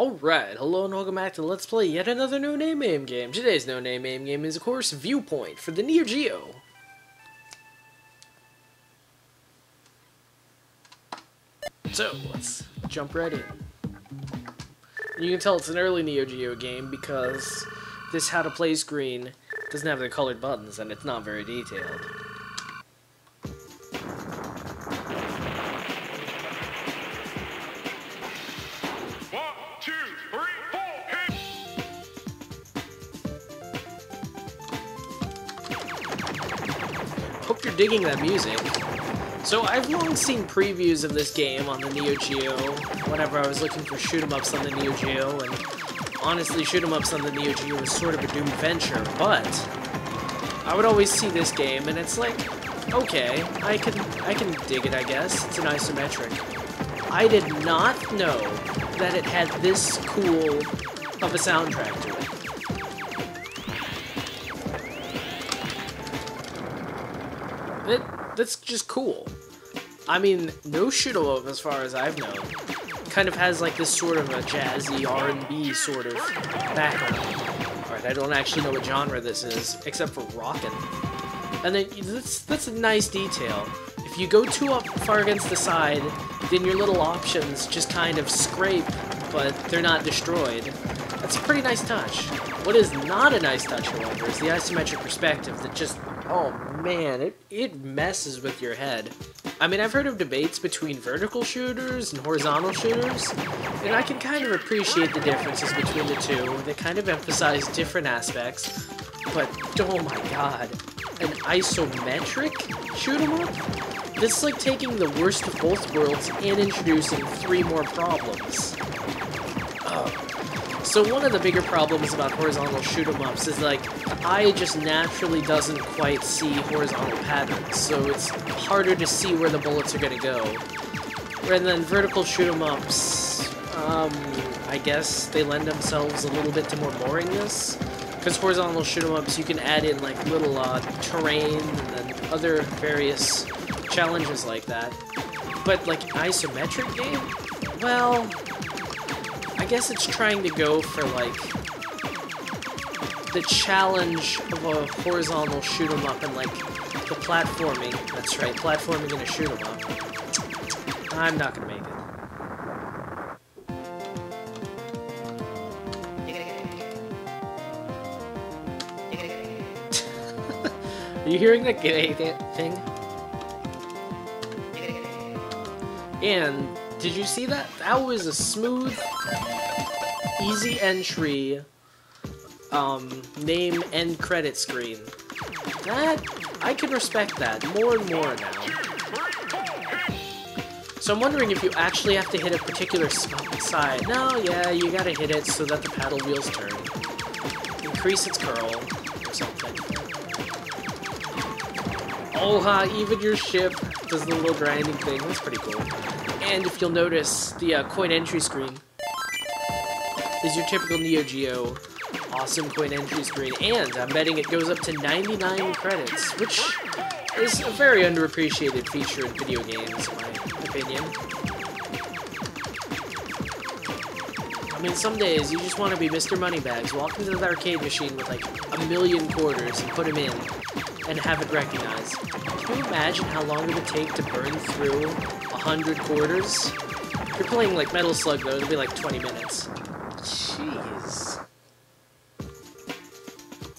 Alright, hello and welcome back to Let's Play yet another No Name MAME game. Today's No Name MAME game is, of course, Viewpoint for the Neo Geo. So, let's jump right in. You can tell it's an early Neo Geo game because this how to play screen doesn't have the colored buttons and it's not very detailed. Hope you're digging that music. So I've long seen previews of this game on the Neo Geo whenever I was looking for shoot-em-ups on the Neo Geo, and honestly shoot-em-ups on the Neo Geo was sort of a doomed venture, but I would always see this game and it's like, okay, I can dig it, I guess. It's an isometric. I did not know that it had this cool of a soundtrack to it. That's just cool. I mean, no shoot-em-up as far as I've known. Kind of has like this sort of a jazzy R&B sort of background. Alright, I don't actually know what genre this is, except for rockin'. And then that's a nice detail. If you go too far against the side, then your little options just kind of scrape, but they're not destroyed. That's a pretty nice touch. What is not a nice touch, however, is the isometric perspective that just, oh man, it messes with your head. I mean, I've heard of debates between vertical shooters and horizontal shooters, and I can kind of appreciate the differences between the two. They kind of emphasize different aspects, but oh my god, an isometric shoot-em-up? This is like taking the worst of both worlds and introducing 3 more problems. So one of the bigger problems about horizontal shoot-em-ups is like, the eye just naturally doesn't quite see horizontal patterns, so it's harder to see where the bullets are gonna go. And then vertical shoot-em-ups, I guess they lend themselves a little bit to more boringness, because horizontal shoot-em-ups you can add in like little terrain and then other various challenges like that. But like an isometric game, well, I guess it's trying to go for, like, the challenge of a horizontal shoot-em-up and, like, the platforming. That's right, platforming in a shoot-em-up. I'm not gonna make it. Are you hearing that thing? And did you see that? That was a smooth, easy entry, name end credit screen. That, I can respect that more and more now. So I'm wondering if you actually have to hit a particular side. No, yeah, you gotta hit it so that the paddle wheels turn. Increase its curl, or something. Oh, even your ship does the little grinding thing. That's pretty cool. And if you'll notice, the coin entry screen is your typical Neo Geo awesome coin entry screen, and I'm betting it goes up to 99 credits, which is a very underappreciated feature in video games, in my opinion. I mean, some days you just want to be Mr. Moneybags, walk into the arcade machine with like 1,000,000 quarters and put them in, and have it recognized. Can you imagine how long it would take to burn through 100 quarters? If you're playing like Metal Slug though, it'll be like 20 minutes. Jeez.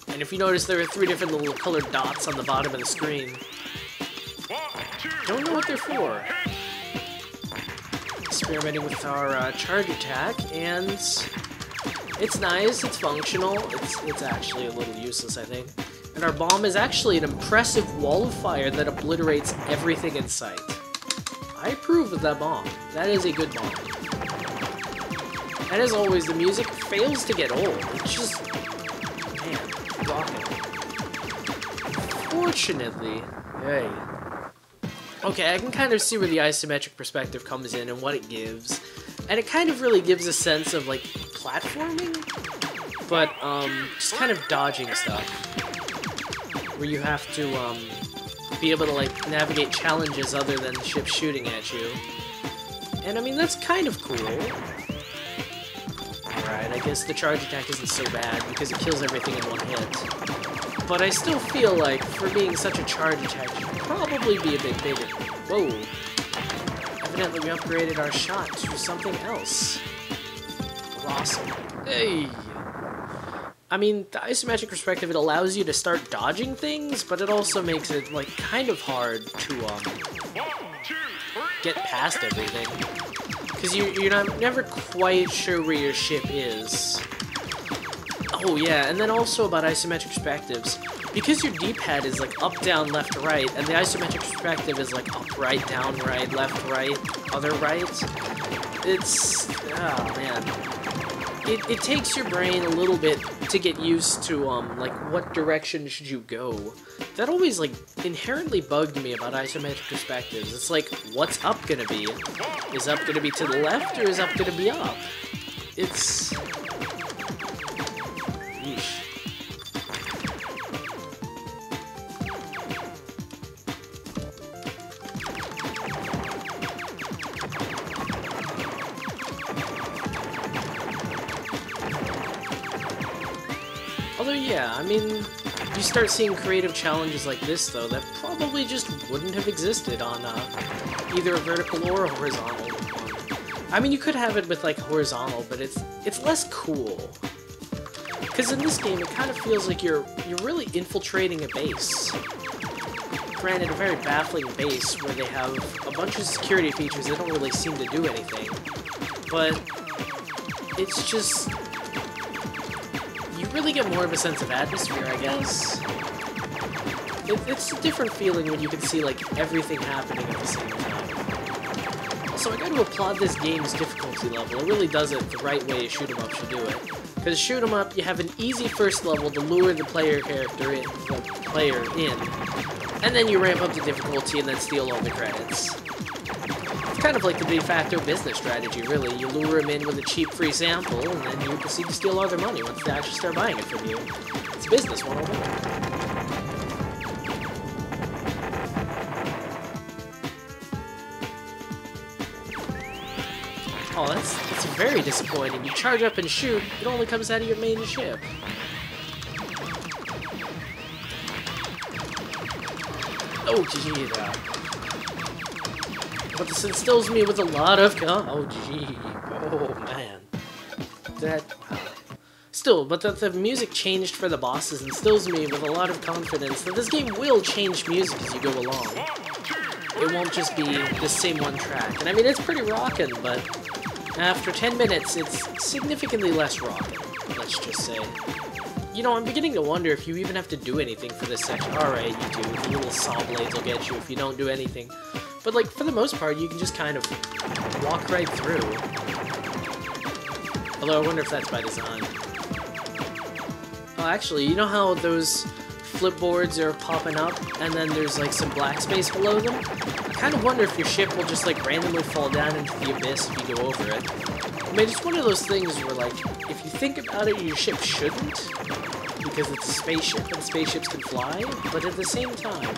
And if you notice, there are 3 different little colored dots on the bottom of the screen. Don't know what they're for. Experimenting with our charge attack, and it's nice, it's functional, it's actually a little useless, I think. And our bomb is actually an impressive wall of fire that obliterates everything in sight. I approve of that bomb. That is a good bomb. And as always, the music fails to get old. It's just, man, rocking. Fortunately, hey. Okay, I can kind of see where the isometric perspective comes in and what it gives. And it kind of really gives a sense of, like, platforming, but, just kind of dodging stuff. Where you have to, be able to, like, navigate challenges other than ships shooting at you. And, I mean, that's kind of cool. alright, I guess the charge attack isn't so bad because it kills everything in one hit. But I still feel like, for being such a charge attack, it should probably be a bit bigger. Whoa. Evidently we upgraded our shot to something else. Awesome. Hey! I mean, the isometric perspective, it allows you to start dodging things, but it also makes it, like, kind of hard to, get past everything. Because you're never quite sure where your ship is. Oh yeah, and then also about isometric perspectives. Because your D-pad is like up, down, left, right, and the isometric perspective is like up, right, down, right, left, right, other right, it's... oh man. It takes your brain a little bit to get used to, like, what direction should you go. That always, like, inherently bugged me about isometric perspectives. It's like, what's up gonna be? Is up gonna be to the left, or is up gonna be up? It's... yeesh. Although, yeah, I mean, you start seeing creative challenges like this, though, that probably just wouldn't have existed on either a vertical or a horizontal one. I mean, you could have it with, like, horizontal, but it's less cool. Because in this game, it kind of feels like you're really infiltrating a base. Granted, a very baffling base where they have a bunch of security features that don't really seem to do anything. But it's just... you really get more of a sense of atmosphere, I guess. It's a different feeling when you can see, like, everything happening at the same time. So I gotta applaud this game's difficulty level. It really does it the right way a shoot 'em up should do it. Because shoot 'em up, you have an easy first level to lure the player in, and then you ramp up the difficulty and then steal all the credits. It's kind of like the de facto business strategy, really. You lure them in with a cheap free sample, and then you proceed to steal all their money once they actually start buying it from you. It's business 101. Oh, that's very disappointing. You charge up and shoot, it only comes out of your main ship. Oh, gee, but this instills me with a lot of... oh, gee. Oh, man. That... still, but that the music changed for the bosses instills me with a lot of confidence that this game will change music as you go along. It won't just be the same one track. And I mean, it's pretty rockin', but after 10 minutes, it's significantly less rockin', let's just say. You know, I'm beginning to wonder if you even have to do anything for this section. Alright, you do. The little saw blades will get you if you don't do anything. But, like, for the most part, you can just kind of walk right through. Although, I wonder if that's by design. Oh, actually, you know how those flipboards are popping up, and then there's, like, some black space below them? I kind of wonder if your ship will just, like, randomly fall down into the abyss if you go over it. I mean, it's one of those things where, like, if you think about it, your ship shouldn't, because it's a spaceship, and spaceships can fly, but at the same time,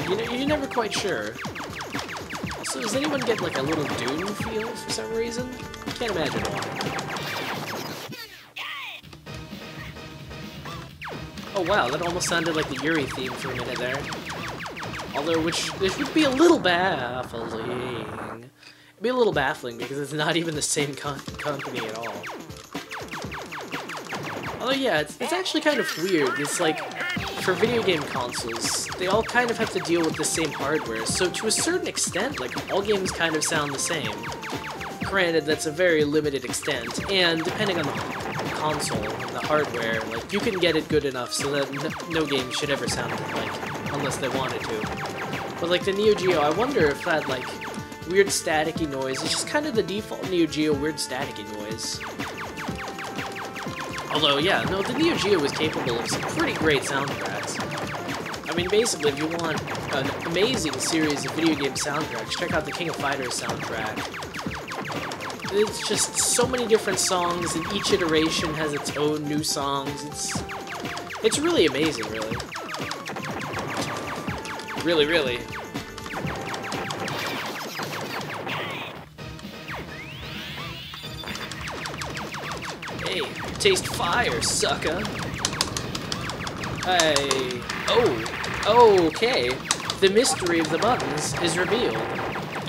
you're never quite sure. So does anyone get, like, a little Dune feel for some reason? Can't imagine why. Oh wow, that almost sounded like the Yuri theme for a minute there. Although, which would be a little baffling. It'd be a little baffling because it's not even the same company at all. Although yeah, it's actually kind of weird. It's like, for video game consoles, they all kind of have to deal with the same hardware, so to a certain extent, like, all games kind of sound the same. Granted, that's a very limited extent, and depending on the console, the hardware, like, you can get it good enough so that no game should ever sound like, unless they wanted to. But like the Neo Geo, I wonder if that, like, weird staticky noise is just kind of the default Neo Geo weird staticky noise. Although, yeah, no, the Neo Geo was capable of some pretty great soundtracks. I mean, basically, if you want an amazing series of video game soundtracks, check out the King of Fighters soundtrack. It's just so many different songs, and each iteration has its own new songs. It's really amazing, really. Really, really. Hey, taste fire, sucker. Hey, oh, okay. The mystery of the buttons is revealed.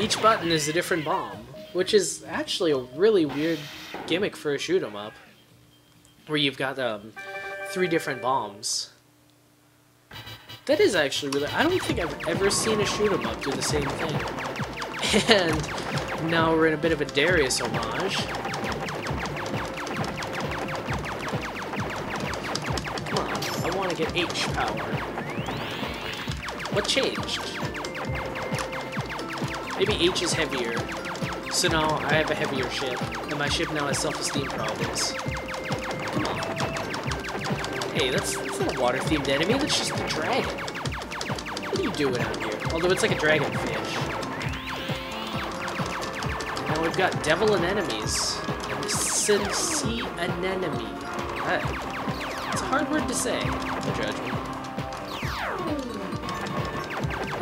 Each button is a different bomb, which is actually a really weird gimmick for a shoot 'em up, where you've got 3 different bombs. That is actually really... I don't think I've ever seen a shoot 'em up do the same thing. And now we're in a bit of a Darius homage. Come on, I want to get H power. What changed? Maybe H is heavier. So now I have a heavier ship, and my ship now has self-esteem problems. Come on. Hey, that's not a water-themed enemy, that's just a dragon. What are you doing out here? Although it's like a dragonfish. Now we've got devil and enemies. And sea anemone. It's a hard word to say. Don't judge me.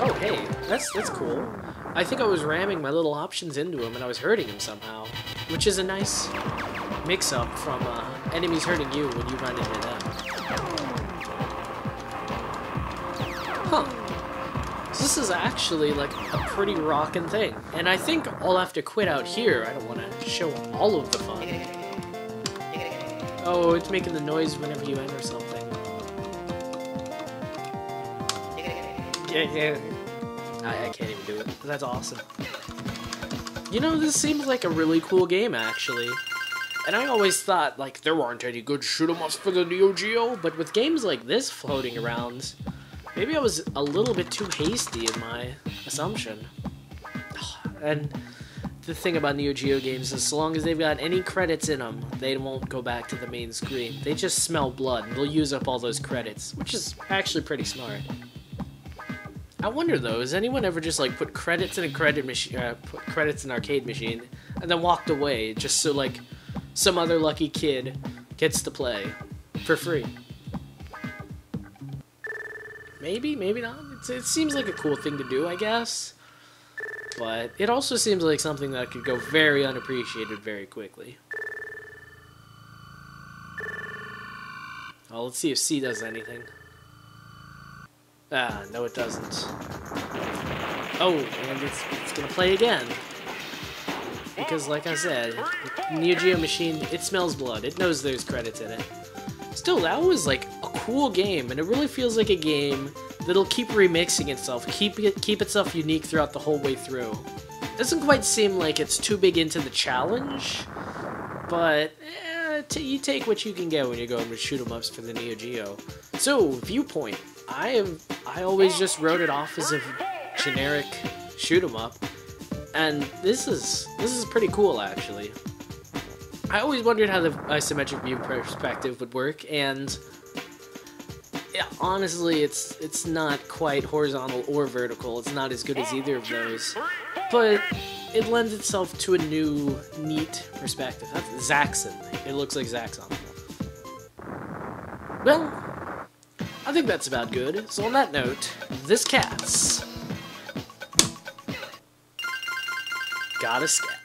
Oh, hey, that's cool. I think I was ramming my little options into him and I was hurting him somehow, which is a nice mix-up from enemies hurting you when you run into them. Huh. So this is actually like a pretty rockin' thing, and I think I'll have to quit out here. I don't want to show all of the fun. Oh, it's making the noise whenever you enter something. Yeah. I can't even do it. That's awesome. You know, this seems like a really cool game, actually. And I always thought, like, there weren't any good shoot-em-ups for the Neo Geo, but with games like this floating around, maybe I was a little bit too hasty in my assumption. And the thing about Neo Geo games is, so long as they've got any credits in them, they won't go back to the main screen. They just smell blood, and they'll use up all those credits, which is actually pretty smart. I wonder though, has anyone ever just like put credits in a credit machine, put credits in an arcade machine, and then walked away just so like some other lucky kid gets to play for free? Maybe, maybe not. It seems like a cool thing to do, I guess, but it also seems like something that could go very unappreciated very quickly. Oh, let's see if C does anything. Ah, no it doesn't. Oh, and it's gonna play again. Because like I said, the Neo Geo machine, it smells blood. It knows there's credits in it. Still, that was like a cool game, and it really feels like a game that'll keep remixing itself, keep itself unique throughout the whole way through. Doesn't quite seem like it's too big into the challenge, but you take what you can get when you're going with shoot-em-ups for the Neo Geo. So, Viewpoint. I always just wrote it off as a generic shoot 'em up, and this is pretty cool actually. I always wondered how the isometric view perspective would work, and yeah, honestly, it's not quite horizontal or vertical. It's not as good as either of those, but it lends itself to a new, neat perspective. That's Zaxxon. It looks like Zaxxon. Well, I think that's about good. So on that note, this cat's got a scat.